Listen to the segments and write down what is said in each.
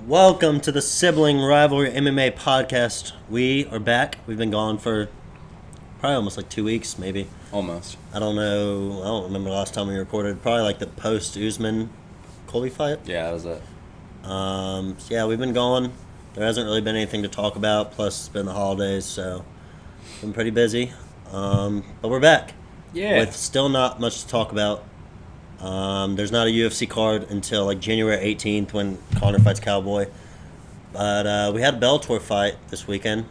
Welcome to the Sibling Rivalry MMA Podcast. We are back. We've been gone for probably almost like 2 weeks, maybe. Almost. I don't know. I don't remember the last time we recorded. Probably like the post-Usman Colby fight. Yeah, that was it. Yeah, we've been gone. There hasn't really been anything to talk about. Plus, it's been the holidays, so been pretty busy. But we're back. Yeah. With still not much to talk about. There's not a UFC card until like January 18th when Conor fights Cowboy. But we had a Bellator fight this weekend.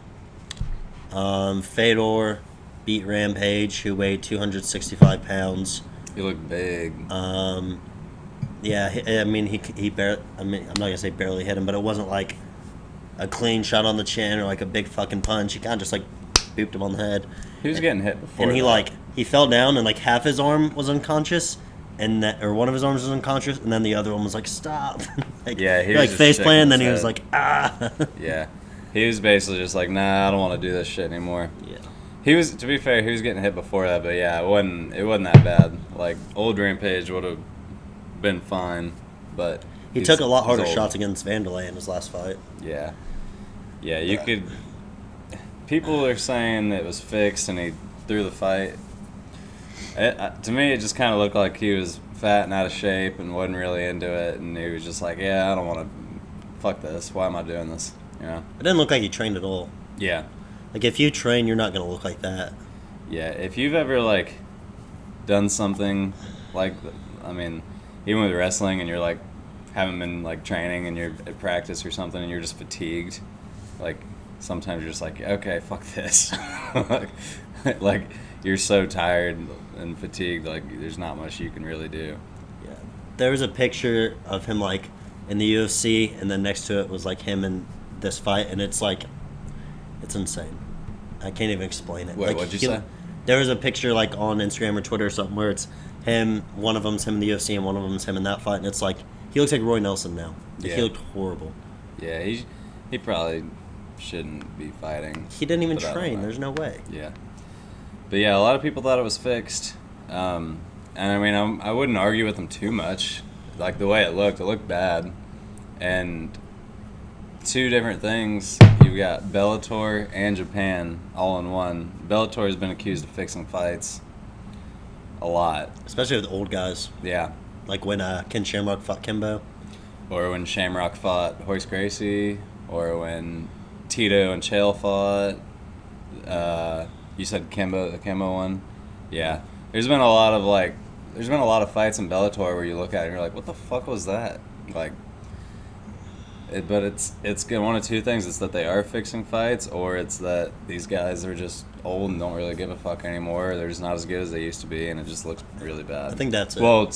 Fedor beat Rampage, who weighed 265 pounds. He looked big. Yeah, he barely. I'm not gonna say barely hit him, but it wasn't like a clean shot on the chin or like a big fucking punch. He kind of just like booped him on the head. He was getting hit before. And he fell down and like half his arm was unconscious. Or one of his arms was unconscious, and then the other one was like, "Stop!" Yeah, he was like just face planted, and then he shaking was his like, "Ah!" Yeah, he was basically just like, "Nah, I don't want to do this shit anymore." Yeah. He was, to be fair, he was getting hit before that, but yeah, it wasn't that bad. Like old Rampage would have been fine, but He took a lot harder old. shots against Vanderlei in his last fight. Yeah, you could. People are saying it was fixed and he threw the fight. To me, it just kind of looked like he was fat and out of shape and wasn't really into it, and he was just like, "Yeah, I don't want to. Fuck this. Why am I doing this?" You know? It didn't look like he trained at all. Yeah. Like if you train, you're not gonna look like that. Yeah. If you've ever like done something like, I mean, even with wrestling, and you're like haven't been like training and you're at practice or something, and you're just fatigued, like sometimes you're just like, "Okay, fuck this." like you're so tired and fatigued, like there's not much you can really do. Yeah. There was a picture of him like in the UFC, and then next to it was like him in this fight, and it's like, it's insane. I can't even explain it. Wait, like, what'd you say? There was a picture like on Instagram or Twitter or something where it's him, one of them's him in the UFC, and one of them's him in that fight, and it's like he looks like Roy Nelson now. Like, Yeah. He looked horrible. Yeah, he probably shouldn't be fighting. He didn't even But I don't train. know. There's no way. Yeah. But yeah, a lot of people thought it was fixed. And I mean, I wouldn't argue with them too much. Like the way it looked bad. And two different things. You've got Bellator and Japan all in one. Bellator has been accused of fixing fights a lot. Especially with old guys. Yeah. Like when Ken Shamrock fought Kimbo. Or when Shamrock fought Hoist Gracie. Or when Tito and Chael fought. You said the Kimbo one? Yeah. There's been a lot of fights in Bellator where you look at it and you're like, what the fuck was that? Like, but it's one of two things. It's that they are fixing fights, or it's that these guys are just old and don't really give a fuck anymore. They're just not as good as they used to be, and it just looks really bad. I think that's it. Well,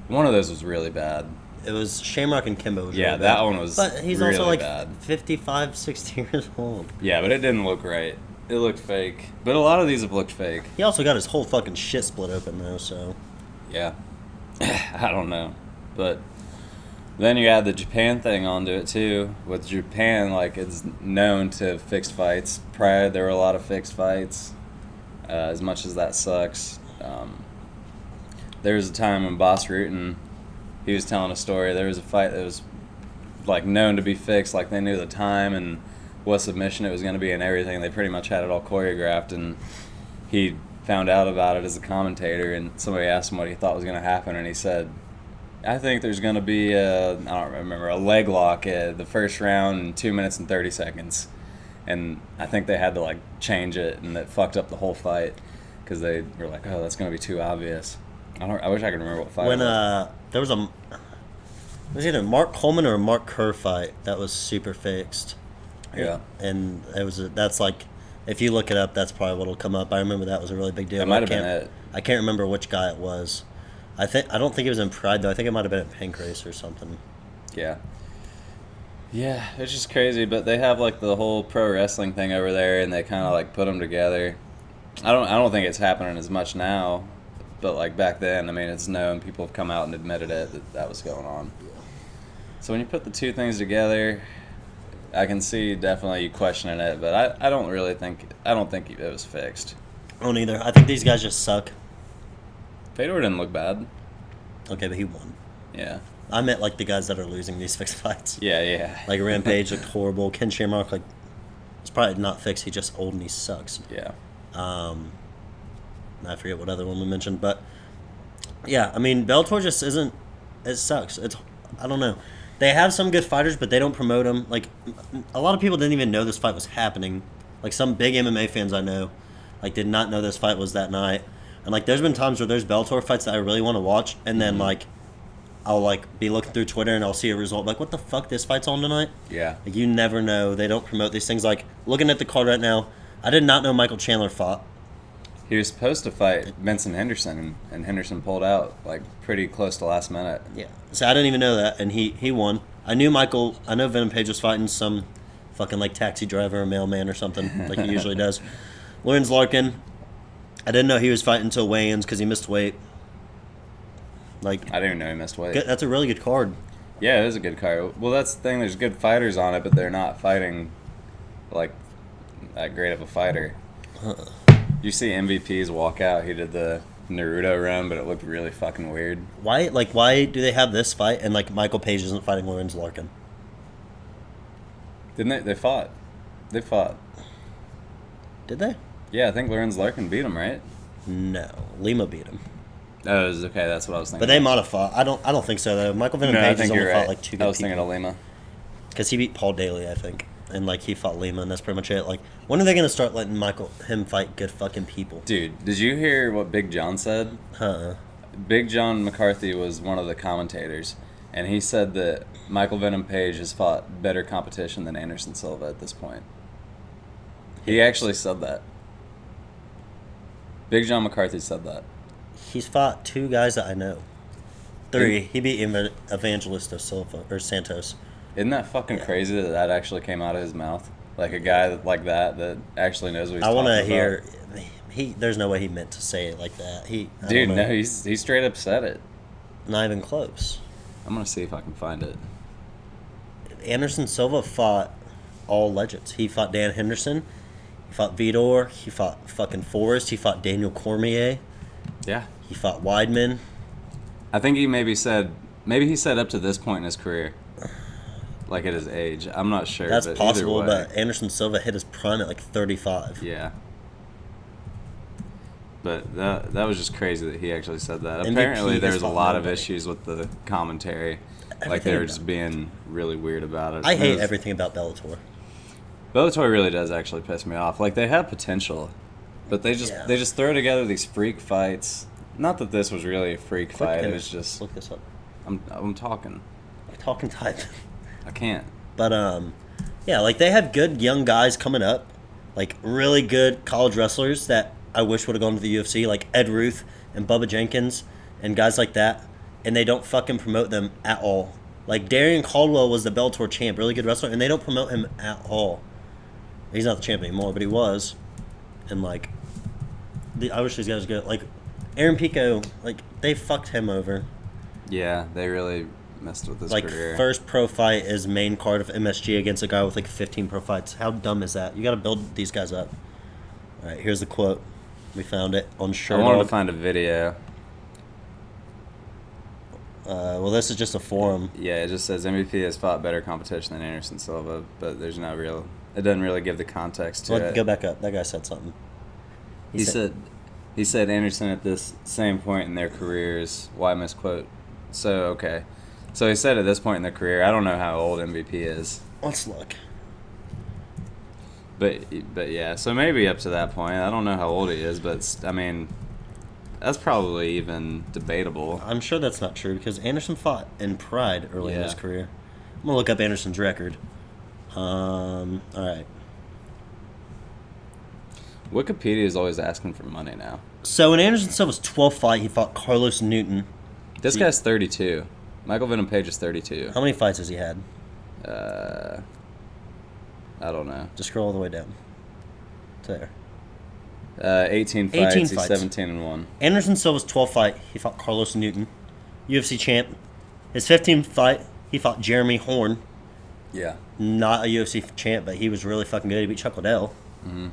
one of those was really bad. It was Shamrock and Kimbo. Was Yeah, really that bad. one was But he's really also like bad. 55, 60 years old. Yeah, but it didn't look right. It looked fake. But a lot of these have looked fake. He also got his whole fucking shit split open though, so. Yeah. I don't know. But then you add the Japan thing onto it too. With Japan, like, it's known to fixed fights. Prior, there were a lot of fixed fights. As much as that sucks. There was a time when Boss Rutan, he was telling a story. There was a fight that was like known to be fixed. Like they knew the time and what submission it was going to be and everything. They pretty much had it all choreographed, and he found out about it as a commentator, and somebody asked him what he thought was going to happen, and he said, I think there's going to be a leg lock at the first round in 2 minutes and 30 seconds. And I think they had to like change it, and it fucked up the whole fight because they were like, oh, that's going to be too obvious. I wish I could remember what fight When it was. there was it was either Mark Coleman or a Mark Kerr fight that was super fixed. Yeah. And that's like, if you look it up, that's probably what'll come up. I remember that was a really big deal. It might have been it. I can't remember which guy it was. I don't think it was in Pride though. I think it might have been at Pancrase or something. Yeah. Yeah, it's just crazy, but they have like the whole pro wrestling thing over there, and they kind of like put them together. I don't think it's happening as much now, but like back then, I mean, it's known. People have come out and admitted it that was going on. So when you put the two things together, I can see definitely you questioning it, but I don't think it was fixed. I don't either. I think these guys just suck. Fedor didn't look bad. Okay, but he won. Yeah. I meant like the guys that are losing these fixed fights. Yeah. Like Rampage looked horrible. Ken Shamrock, like, he's probably not fixed. He's just old and he sucks. Yeah. I forget what other one we mentioned, but yeah, I mean, Bellator just isn't. It sucks. I don't know. They have some good fighters, but they don't promote them. Like, a lot of people didn't even know this fight was happening. Like, some big MMA fans I know, like, did not know this fight was that night. And like, there's been times where there's Bellator fights that I really want to watch, and then like, I'll like be looking through Twitter and I'll see a result like, what the fuck, this fight's on tonight? Yeah. Like, you never know. They don't promote these things. Like, looking at the card right now, I did not know Michael Chandler fought. He was supposed to fight Benson Henderson, and Henderson pulled out like pretty close to last minute. Yeah, so I didn't even know that, and he won. I know Venom Page was fighting some fucking like taxi driver or mailman or something like he usually does. Lawrence Larkin, I didn't know he was fighting until weigh-ins because he missed weight. Like, I didn't even know he missed weight. That's a really good card. Yeah, it is a good card. Well, that's the thing. There's good fighters on it, but they're not fighting like that great of a fighter. You see MVP's walk out. He did the Naruto run, but it looked really fucking weird. Why do they have this fight and like Michael Page isn't fighting Lawrence Larkin? Didn't they? They fought. Did they? Yeah, I think Lawrence Larkin beat him, right? No, Lima beat him. Oh, it was okay. That's what I was thinking. But they might have fought. I don't think so though. Michael Venom Page has only fought like 2 good I was people. thinking of Lima. Because he beat Paul Daly, I think. And, like, he fought Lima, and that's pretty much it. Like, when are they going to start letting him fight good fucking people? Dude, did you hear what Big John said? Big John McCarthy was one of the commentators, and he said that Michael Venom Page has fought better competition than Anderson Silva at this point. He actually said that. Big John McCarthy said that. He's fought 2 guys that I know. 3. He beat Evangelisto Silva, or Santos. Isn't that fucking crazy that that actually came out of his mouth? Like a guy like that actually knows what he's talking about. I want to hear. There's no way he meant to say it like that. He straight up said it. Not even close. I'm gonna see if I can find it. Anderson Silva fought all legends. He fought Dan Henderson. He fought Vitor. He fought fucking Forrest. He fought Daniel Cormier. Yeah. He fought Weidman. I think he said up to this point in his career. Like at his age. I'm not sure. That's possible, but Anderson Silva hit his prime at like 35. Yeah. But that was just crazy that he actually said that. MVP Apparently there's a lot of issues with the commentary. Like they were just being really weird about it. I hate everything about Bellator. Bellator really does actually piss me off. Like they have potential, but they just throw together these freak fights. Not that this was really a freak fight. It was just look this up. I'm talking. Talking type. I can't. But yeah, like they have good young guys coming up, like really good college wrestlers that I wish would have gone to the UFC, like Ed Ruth and Bubba Jenkins and guys like that, and they don't fucking promote them at all. Like Darian Caldwell was the Bellator champ, really good wrestler, and they don't promote him at all. He's not the champ anymore, but he was. And like, I wish these guys were good. Like Aaron Pico, like they fucked him over. Yeah, they really messed with his career. Like, first pro fight is main card of MSG against a guy with like 15 pro fights. How dumb is that? You got to build these guys up. All right, here's the quote. We found it on Sherdog. I wanted to find a video. Well, this is just a forum. Yeah, it just says MVP has fought better competition than Anderson Silva, but there's no real. It doesn't really give the context to it. Go back up. That guy said something. He said Anderson at this same point in their careers. Why misquote? So okay. So he said at this point in their career, I don't know how old MVP is. Let's look. But yeah, so maybe up to that point. I don't know how old he is, but I mean, that's probably even debatable. I'm sure that's not true because Anderson fought in Pride early in his career. I'm going to look up Anderson's record. All right. Wikipedia is always asking for money now. So in Anderson Silva's 12th fight, he fought Carlos Newton. This guy's 32. Michael Venom Page is 32. How many fights has he had? I don't know. Just scroll all the way down. There. 18 fights. He's 17-1. Anderson Silva's 12th fight, he fought Carlos Newton, UFC champ. His 15th fight, he fought Jeremy Horn. Yeah. Not a UFC champ, but he was really fucking good. He beat Chuck Liddell. Mm-hmm.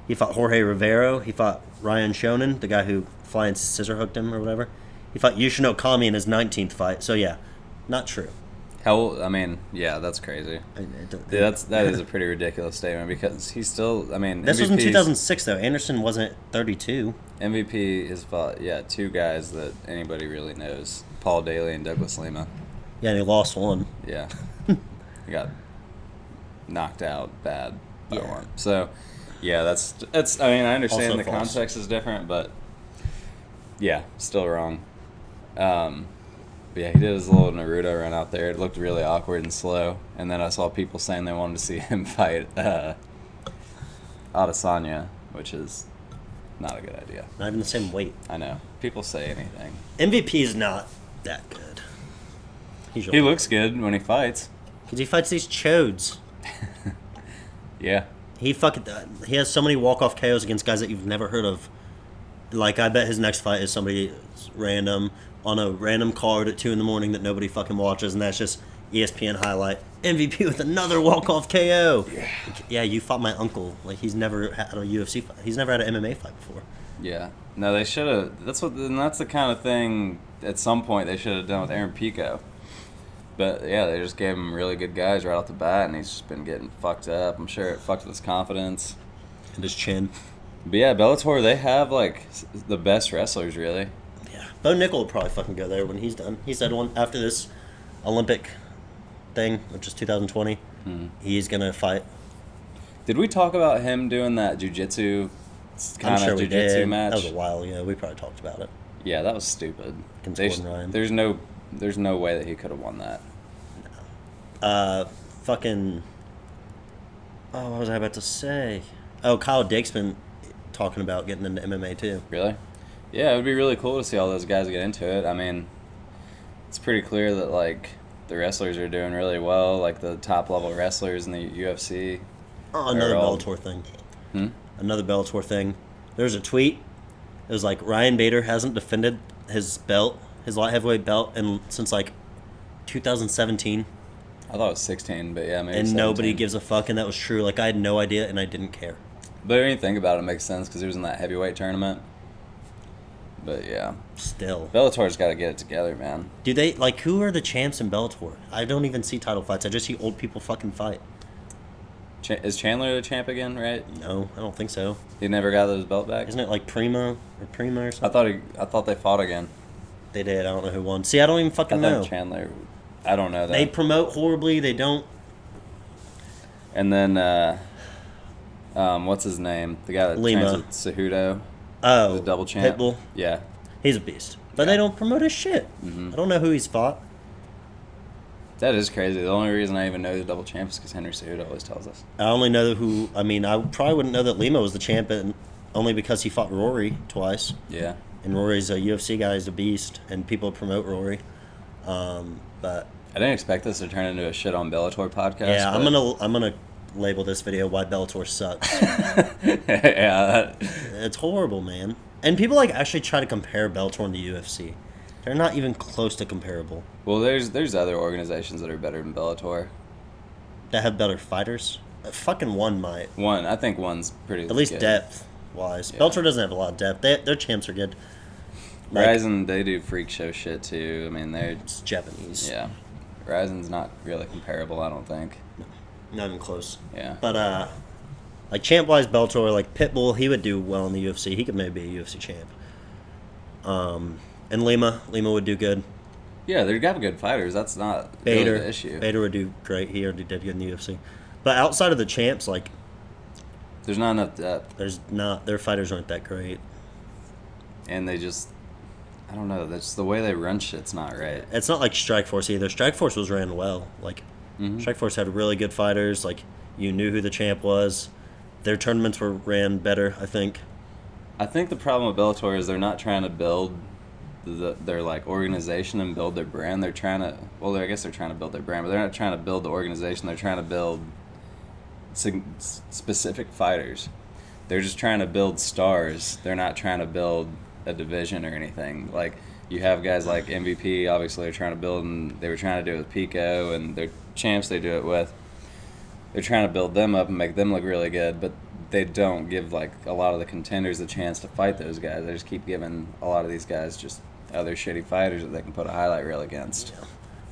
He fought Jorge Rivero. He fought Ryan Shonen, the guy who flying scissor hooked him or whatever. He fought Yushin Okami in his 19th fight. So yeah, not true. How old? I mean, yeah, that's crazy. That is a pretty ridiculous statement because he's still. I mean, this was in 2006 though. Anderson wasn't 32. MVP has fought 2 guys that anybody really knows: Paul Daly and Douglas Lima. Yeah, and he lost one. Yeah, he got knocked out bad by Yeah. one. So, yeah, that's. I mean, I understand Also the false. context is different, but yeah, still wrong. But yeah, he did his little Naruto run out there. It looked really awkward and slow. And then I saw people saying they wanted to see him fight Adesanya, which is not a good idea. Not even the same weight. I know. People say anything. MVP is not that good. He looks good when he fights. Because he fights these chodes. Yeah. He has so many walk-off KOs against guys that you've never heard of. Like, I bet his next fight is somebody random on a random card at 2 in the morning that nobody fucking watches, and that's just ESPN highlight. MVP with another walk-off KO. Yeah. Yeah, you fought my uncle. Like, he's never had a UFC fight. He's never had an MMA fight before. Yeah. No, they should have. That's the kind of thing at some point they should have done with Aaron Pico. But yeah, they just gave him really good guys right off the bat, and he's just been getting fucked up. I'm sure it fucked with his confidence. And his chin. But yeah, Bellator, they have like the best wrestlers, really. Yeah. Bo Nickel will probably fucking go there when he's done. He said after this Olympic thing, which is 2020, he's going to fight. Did we talk about him doing that jiu-jitsu kind I'm sure of we jiu-jitsu did. match? That was a while ago. We probably talked about it. Yeah, that was stupid. Against Gordon Ryan. There's no way that he could have won that. Fucking... Oh, what was I about to say? Oh, Kyle Dake's been talking about getting into MMA too. Really? Yeah, it would be really cool to see all those guys get into it. I mean, it's pretty clear that like the wrestlers are doing really well, like the top level wrestlers in the UFC. Oh, another Bellator thing. Another Bellator thing. There's a tweet. It was like Ryan Bader hasn't defended his belt, his light heavyweight belt, since like 2017. I thought it was 16, but yeah, maybe And 17. nobody gives a fuck, and that was true. Like, I had no idea, and I didn't care. But when you think about it, it makes sense because he was in that heavyweight tournament. But yeah. Still. Bellator's got to get it together, man. Do they, like, who are the champs in Bellator? I don't even see title fights. I just see old people fucking fight. Is Chandler the champ again, right? No, I don't think so. He never got his belt back? Isn't it like Prima or something? I thought they fought again. They did. I don't know who won. See, I don't even fucking know. Chandler. I don't know that. They promote horribly. They don't. And then, what's his name? The guy that Lima. trains with Cejudo. Oh, The double champ. Pitbull. Yeah. He's a beast. But they don't promote his shit. I don't know who he's fought. That is crazy. The only reason I even know the double champ is because Henry Cejudo always tells us. I only know who. I mean, I probably wouldn't know that Lima was the champ, only because he fought Rory twice. Yeah. And Rory's a UFC guy. He's a beast, and people promote Rory. But I didn't expect this to turn into a shit on Bellator podcast. yeah, but... I'm gonna label this video "Why Bellator Sucks." Yeah. It's horrible, man. And people like actually try to compare Bellator and the UFC. They're not even close to comparable. Well, there's other organizations that are better than Bellator. That have better fighters. Fucking one might. I think one's pretty. At least good. depth wise. Yeah. Bellator doesn't have a lot of depth. Their champs are good. Like, Ryzen, they do freak show shit too. I mean, they're it's Japanese. yeah. Ryzen's not really comparable, I don't think. Not even close. Yeah. But like champ wise, Bellator, like Pitbull, he would do well in the UFC. He could maybe be a UFC champ. And Lima would do good. Yeah, they got good fighters. That's not really the issue. Bader would do great. He already did good in the UFC. But outside of the champs, like There's not enough depth. Their fighters aren't that great. And they just, I don't know. That's the way they run shit's not right. It's not like Strikeforce either. Strikeforce was ran well. Like Strikeforce had really good fighters. Like you knew who the champ was. Their tournaments were ran better, I think. I think the problem with Bellator is they're not trying to build their like organization and build their brand. They're trying to, well, I guess they're trying to build their brand, but they're not trying to build the organization. They're trying to build specific fighters. They're just trying to build stars. They're not trying to build a division or anything. Like you have guys like MVP, obviously they're trying to build, and they were trying to do it with Pico, and their champs they do it with. They're trying to build them up and make them look really good, but they don't give like a lot of the contenders a chance to fight those guys. They just keep giving a lot of these guys just other shitty fighters that they can put a highlight reel against. Yeah.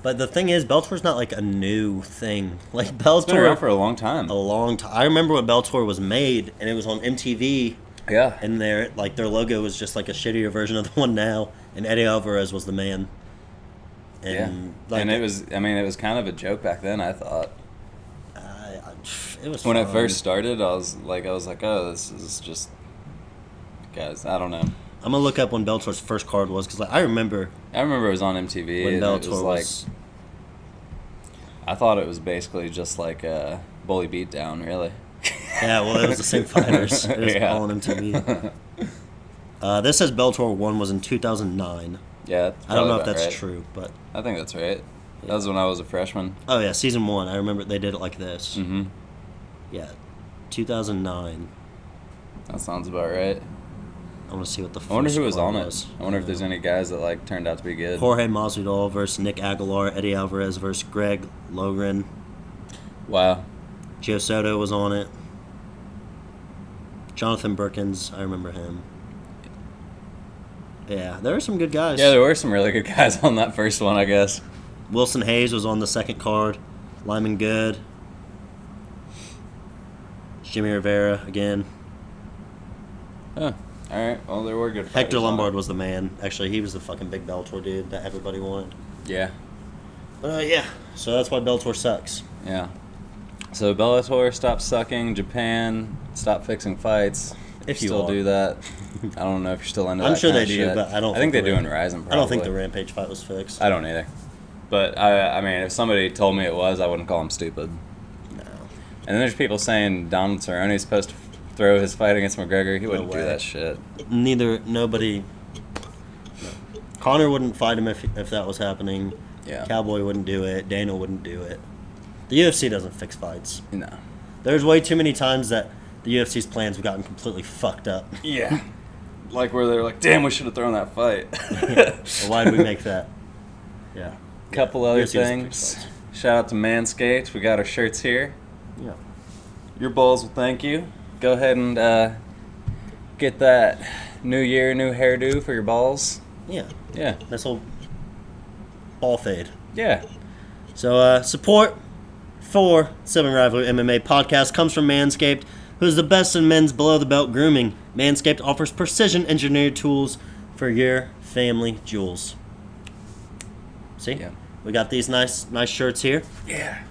But the thing is, Bellator's not like a new thing. Like It's been around Bellator, for a long time. a long time. I remember when Bellator was made, and it was on MTV. Yeah. And their logo was just like a shittier version of the one now, and Eddie Alvarez was the man. And and it was kind of a joke back then, I thought. It was When fun. it first started, I was like, oh, this is just, guys, I don't know. I'm gonna look up when Bellator's first card was, because I remember I remember it was on MTV. when and Bellator it was like, I thought it was basically just like a bully beatdown, really. Yeah, well, it was the same fighters. It was all on MTV. This says Bellator 1 was in 2009. Yeah, that's I don't know if probably that's about right. true, but... I think that's right. That was when I was a freshman. Oh, yeah, season 1. I remember they did it like this. Mm-hmm. Yeah, 2009. That sounds about right. I want to see what the first I wonder who was card on it. I wonder if there's any guys that like turned out to be good. Jorge Masvidal versus Nick Aguilar. Eddie Alvarez versus Greg Logren. Wow. Joe Soto was on it. Jonathan Perkins, I remember him. Yeah, there were some good guys. Yeah, there were some really good guys on that first one, I guess. Wilson Hayes was on the second card. Lyman Good. Jimmy Rivera again. Huh. All right. Well, there were good fighters Hector on Lombard it. was the man. Actually, he was the fucking big Bellator dude that everybody wanted. Yeah. Yeah. So that's why Bellator sucks. Yeah. So Bellator stopped sucking. Japan stopped fixing fights. If you still are. do that. I don't know if you're still into I'm that sure kind they of do, shit. but I don't. I think they the do in Ram- Ryzen. Probably. I don't think the Rampage fight was fixed. I don't either. But I mean, if somebody told me it was, I wouldn't call them stupid. No. And then there's people saying Donald Cerrone is supposed to throw his fight against McGregor. He wouldn't do way. that shit. Nobody. No. Connor wouldn't fight him if that was happening. Yeah. Cowboy wouldn't do it. Daniel wouldn't do it. The UFC doesn't fix fights. No. There's way too many times that the UFC's plans have gotten completely fucked up. Yeah. Like where they're like, damn, we should have thrown that fight. Well, why did we make that? Yeah. Couple Yeah, other UFC doesn't fix things. fights. Shout out to Manscaped. We got our shirts here. Yeah. Your balls will thank you. Go ahead and get that new year, new hairdo for your balls. Yeah. Yeah. This whole ball fade. Yeah. So support for Sibling Rivalry MMA Podcast comes from Manscaped, who is the best in men's below-the-belt grooming. Manscaped offers precision-engineered tools for your family jewels. See? Yeah. We got these nice shirts here. Yeah.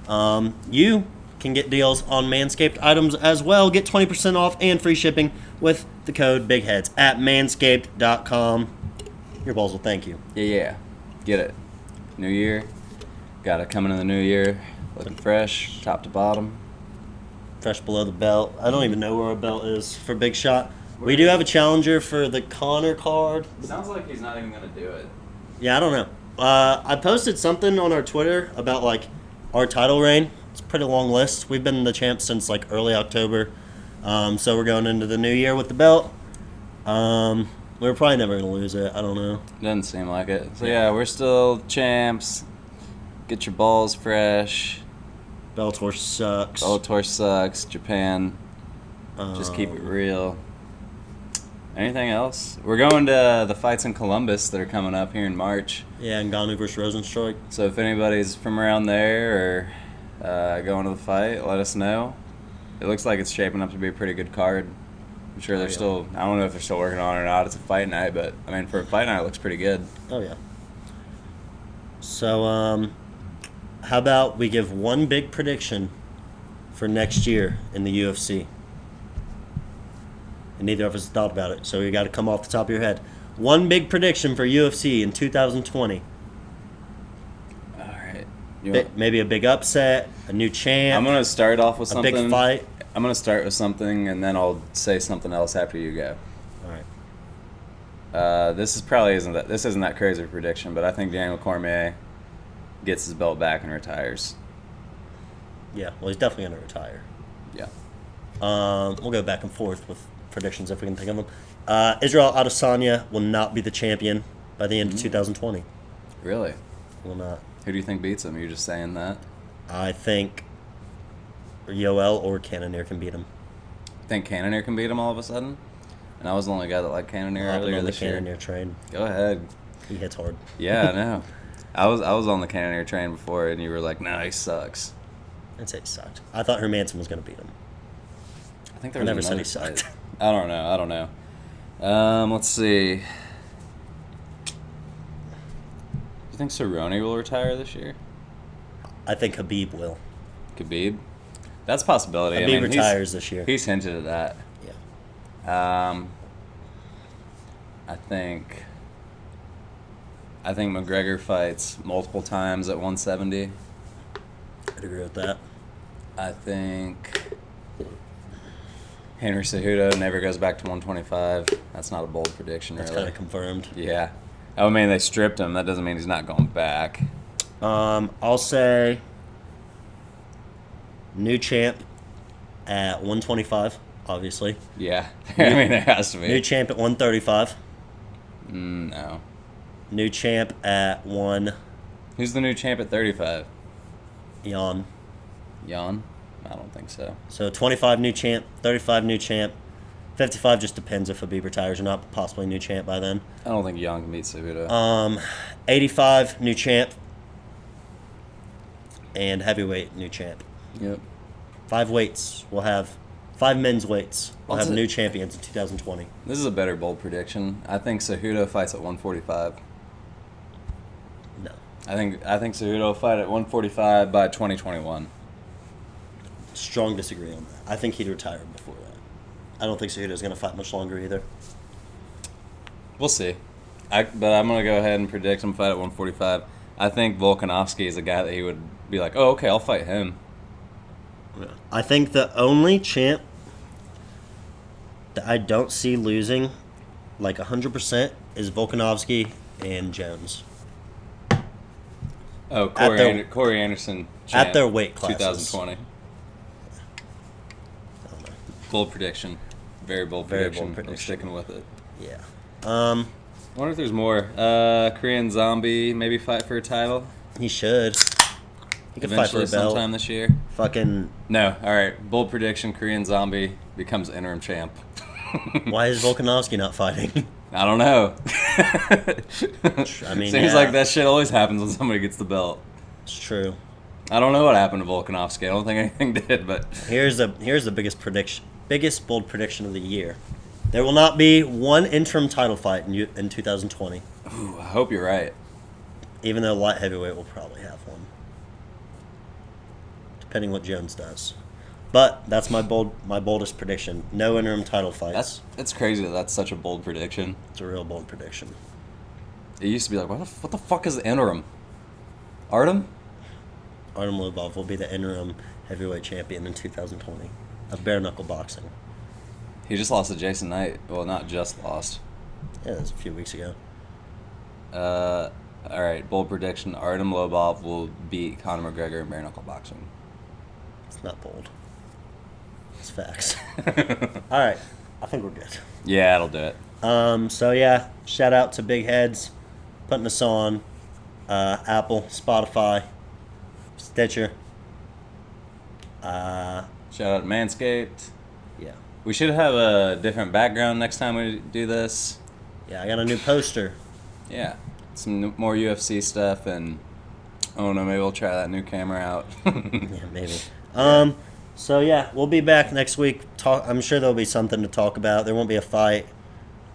You can get deals on Manscaped items as well. Get 20% off and free shipping with the code BIGHEADS at manscaped.com. Your balls will thank you. Yeah. Get it. New year. Got it coming in the new year. Looking fresh, top to bottom. Fresh below the belt. I don't even know where our belt is for Big Shot. We do have a challenger for the Connor card. Sounds like he's not even going to do it. Yeah, I don't know. I posted something on our Twitter about like our title reign. It's a pretty long list. We've been the champs since like early October. So we're going into the new year with the belt. We're probably never going to lose it. I don't know. Doesn't seem like it. So yeah, we're still champs. Get your balls fresh. Bellator sucks. Bellator sucks. Japan. Just keep it real. Anything else? We're going to the fights in Columbus that are coming up here in March. Yeah, Ngannou versus Rosenstruck. So if anybody's from around there or going to the fight, let us know. It looks like it's shaping up to be a pretty good card. I'm sure they're still, I don't know if they're still working on it or not. It's a fight night, but I mean, for a fight night, it looks pretty good. Oh, yeah. So, how about we give one big prediction for next year in the UFC? And neither of us thought about it, so you got to come off the top of your head. One big prediction for UFC in 2020. All right. Maybe a big upset, a new champ, I'm going to start off with a something. big fight. I'm going to start with something, and then I'll say something else after you go. All right. This isn't that crazy of a prediction, but I think Daniel Cormier gets his belt back and retires. Yeah, well, he's definitely going to retire. Yeah. We'll go back and forth with predictions if we can think of them. Israel Adesanya will not be the champion by the end of 2020. Really? Will not. Who do you think beats him? You're just saying that? I think Yoel or Cannonier can beat him. Think Cannonier can beat him all of a sudden? And I was the only guy that liked Cannonier I've been earlier on the this year. Cannonier train. Go ahead. He hits hard. Yeah, I know. I was on the Cannoneer train before, and you were like, "No, he sucks." I'd say he sucked. I thought Hermanson was going to beat him. I think there I was never said another he sucked. fight. I don't know. Let's see. Do you think Cerrone will retire this year? I think Khabib will. Khabib? That's a possibility. Khabib retires this year. He's hinted at that. Yeah. I think McGregor fights multiple times at 170. I'd agree with that. I think Henry Cejudo never goes back to 125. That's not a bold prediction, That's really. kind of confirmed. Yeah. I mean, they stripped him. That doesn't mean he's not going back. I'll say new champ at 125, obviously. Yeah. I mean, there has to be. New champ at 135. No. New champ at 1. Who's the new champ at 35? Jan. Jan? I don't think so. So 25 new champ, 35 new champ, 55 just depends if Khabib retires or not, possibly new champ by then. I don't think Jan can beat Cejudo. 85 new champ, and heavyweight new champ. Yep. 5 weights. We'll have 5 men's weights. We'll What's have it? new champions in 2020. This is a better bold prediction. I think Cejudo fights at 145. No. I think Cejudo will fight at 145 by 2021. Strong disagree on that. I think he'd retire before that. I don't think Cejudo's going to fight much longer either. We'll see. But I'm going to go ahead and predict him fight at 145. I think Volkanovski is a guy that he would be like, oh, okay, I'll fight him. I think the only champ that I don't see losing like 100% is Volkanovski and Jones. Oh, Corey Anderson champ, at their weight classes. 2020. I don't know. Bold prediction. Very bold prediction. I'm sticking with it. Yeah. I wonder if there's more. Korean Zombie maybe fight for a title. He should. He could fight for Eventually a belt. sometime this year. Fucking. No. All right. Bold prediction. Korean Zombie becomes interim champ. Why is Volkanovski not fighting? I don't know. I mean, seems like that shit always happens when somebody gets the belt. It's true. I don't know what happened to Volkanovski. I don't think anything did, but Here's the biggest bold prediction of the year. There will not be one interim title fight in 2020. ooh, I hope you're right. Even though light heavyweight will probably have one, depending what Jones does. But that's my boldest prediction. No interim title fights. That's crazy that that's such a bold prediction. It's a real bold prediction. It used to be like, what the fuck is the interim? Artem? Artem Lobov will be the interim heavyweight champion in 2020 of bare knuckle boxing. He just lost to Jason Knight. Well, not just lost. Yeah, that was a few weeks ago. All right, bold prediction. Artem Lobov will beat Conor McGregor in bare knuckle boxing. It's not bold. It's facts. All right, I think we're good. Yeah, it'll do it. So yeah, shout out to Big Heads putting us on Apple, Spotify, Stitcher. Shout out to Manscaped. Yeah. We should have a different background next time we do this. Yeah, I got a new poster. Yeah, some more UFC stuff, and oh no, maybe we'll try that new camera out. Yeah, maybe. So yeah, we'll be back next week. I'm sure there'll be something to talk about. There won't be a fight.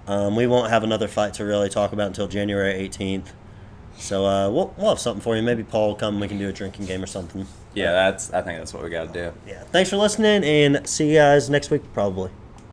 We won't have another fight to really talk about until January 18th. So we'll have something for you. Maybe Paul will come and we can do a drinking game or something. Yeah, I think that's what we got to do. Yeah. Thanks for listening, and see you guys next week probably.